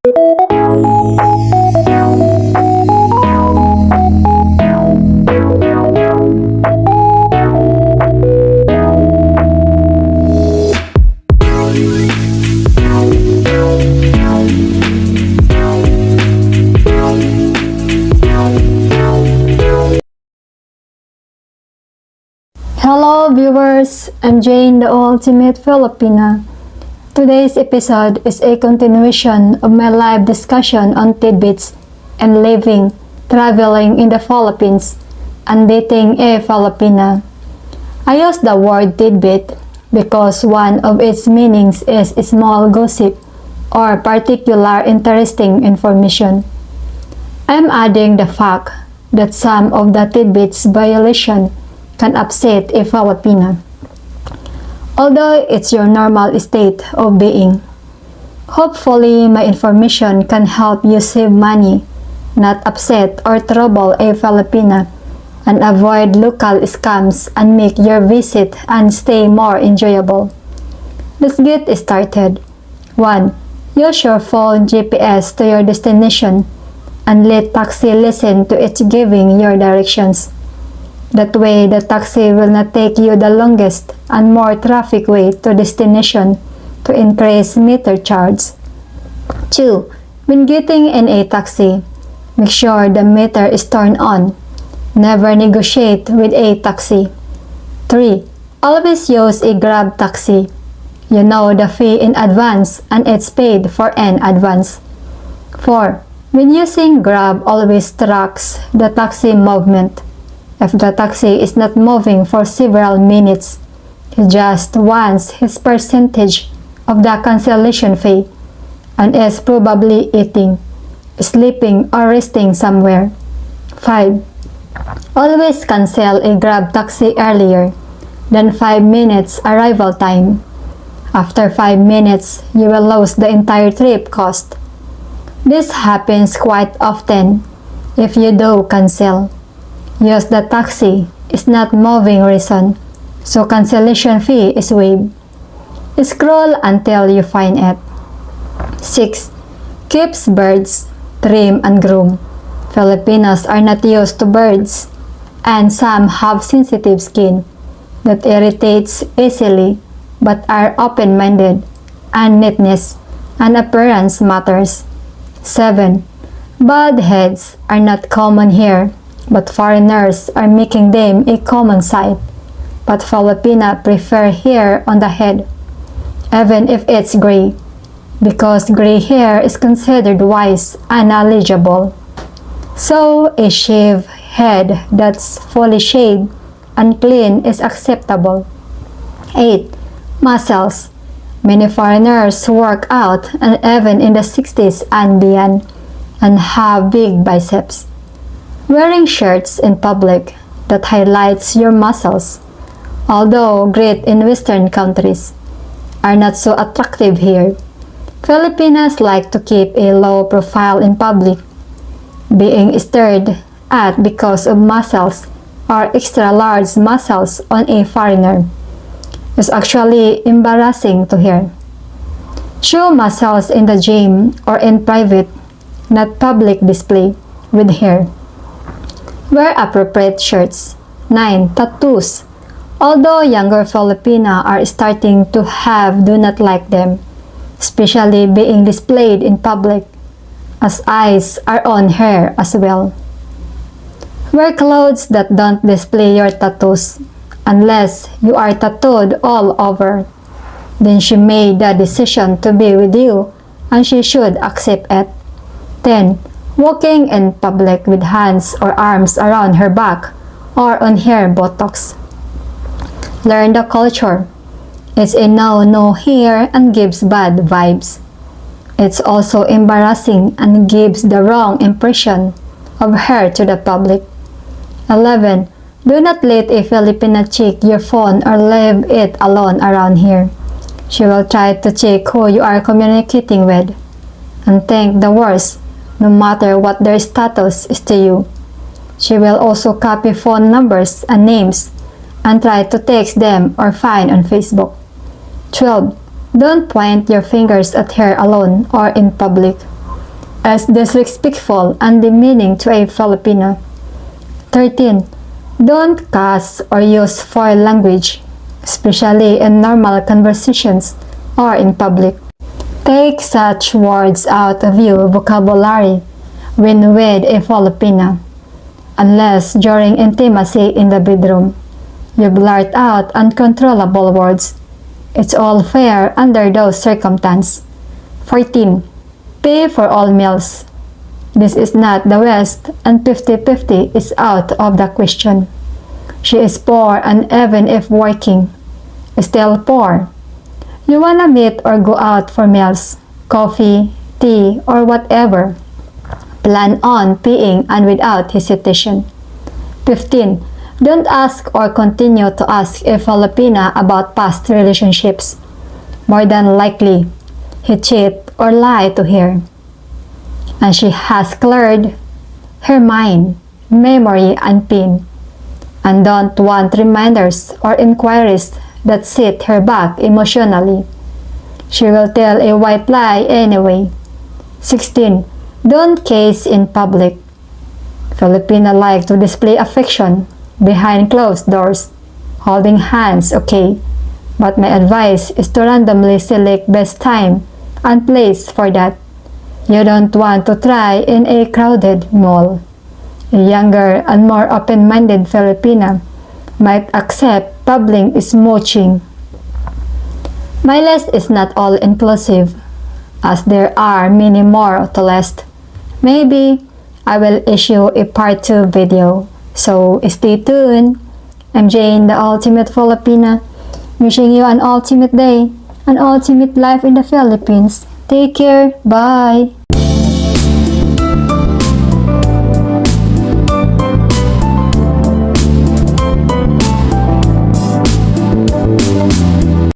Hello viewers, I'm Jane, the Ultimate Filipina. Today's episode is a continuation of my live discussion on tidbits and living, traveling in the Philippines, and dating a Filipina. I use the word tidbit because one of its meanings is small gossip or particular interesting information. I'm adding the fact that some of the tidbits violation can upset a Filipina, although it's your normal state of being. Hopefully, my information can help you save money, not upset or trouble a Filipina, and avoid local scams and make your visit and stay more enjoyable. Let's get started. 1. Use your phone GPS to your destination and let taxi listen to it giving your directions. That way, the taxi will not take you the longest and more traffic way to destination to increase meter charge. 2. When getting in a taxi, make sure the meter is turned on. Never negotiate with a taxi. 3. Always use a Grab taxi. You know the fee in advance and it's paid for in advance. 4. When using Grab, always tracks the taxi movement. If the taxi is not moving for several minutes, he just wants his percentage of the cancellation fee and is probably eating, sleeping, or resting somewhere. 5. Always cancel a Grab taxi earlier than 5 minutes arrival time. After 5 minutes, you will lose the entire trip cost. This happens quite often if you do cancel. Use the taxi is not moving reason, so cancellation fee is waived. Scroll until you find it. 6. Keeps birds, trim and groom. Filipinos are not used to birds, and some have sensitive skin that irritates easily but are open-minded, and neatness and appearance matters. 7. Bald heads are not common here, but foreigners are making them a common sight. But Filipina prefer hair on the head, even if it's gray, because gray hair is considered wise and knowledgeable. So a shaved head that's fully shaved and clean is acceptable. 8. Muscles. Many foreigners work out and even in the 60s and beyond and have big biceps. Wearing shirts in public that highlights your muscles, although great in Western countries, are not so attractive here. Filipinos like to keep a low profile in public, being stared at because of muscles or extra large muscles on a foreigner. It's actually embarrassing to hear. Show muscles in the gym or in private, not public display with hair. Wear appropriate shirts. 9. Tattoos. Although younger Filipina are starting to do not like them, especially being displayed in public, as eyes are on hair as well. Wear clothes that don't display your tattoos, unless you are tattooed all over. Then she made the decision to be with you, and she should accept it. 10. Walking in public with hands or arms around her back or on her buttocks. Learn the culture. It's a no here and gives bad vibes. It's also embarrassing and gives the wrong impression of her to the public. 11. Do not let a Filipina check your phone or leave it alone around here. She will try to check who you are communicating with and think the worst, no matter what their status is to you. She will also copy phone numbers and names and try to text them or find on Facebook. 12. Don't point your fingers at her alone or in public. as disrespectful and demeaning to a Filipino. 13. Don't cuss or use foul language, especially in normal conversations or in public. Take such words out of your vocabulary when with a Filipino, unless during intimacy in the bedroom. You blurt out uncontrollable words. It's all fair under those circumstances. 14. Pay for all meals. This is not the West, and 50-50 is out of the question. She is poor, and even if working, still poor. You wanna meet or go out for meals, coffee, tea, or whatever. Plan on paying and without hesitation. 15. Don't ask or continue to ask a Filipina about past relationships. More than likely, he cheat or lie to her. And she has cleared her mind, memory, and pain, and don't want reminders or inquiries that set her back emotionally. She will tell a white lie anyway. 16. Don't kiss in public. Filipino like to display affection behind closed doors. Holding hands, okay, but my advice is to randomly select best time and place for that. You don't want to try in a crowded mall. A younger and more open-minded Filipina might accept public smooching. My list is not all inclusive, as there are many more to list. Maybe I will issue a part 2 video, so stay tuned. I'm Jane, the Ultimate Filipina, wishing you an ultimate day, an ultimate life in the Philippines. Take care. Bye.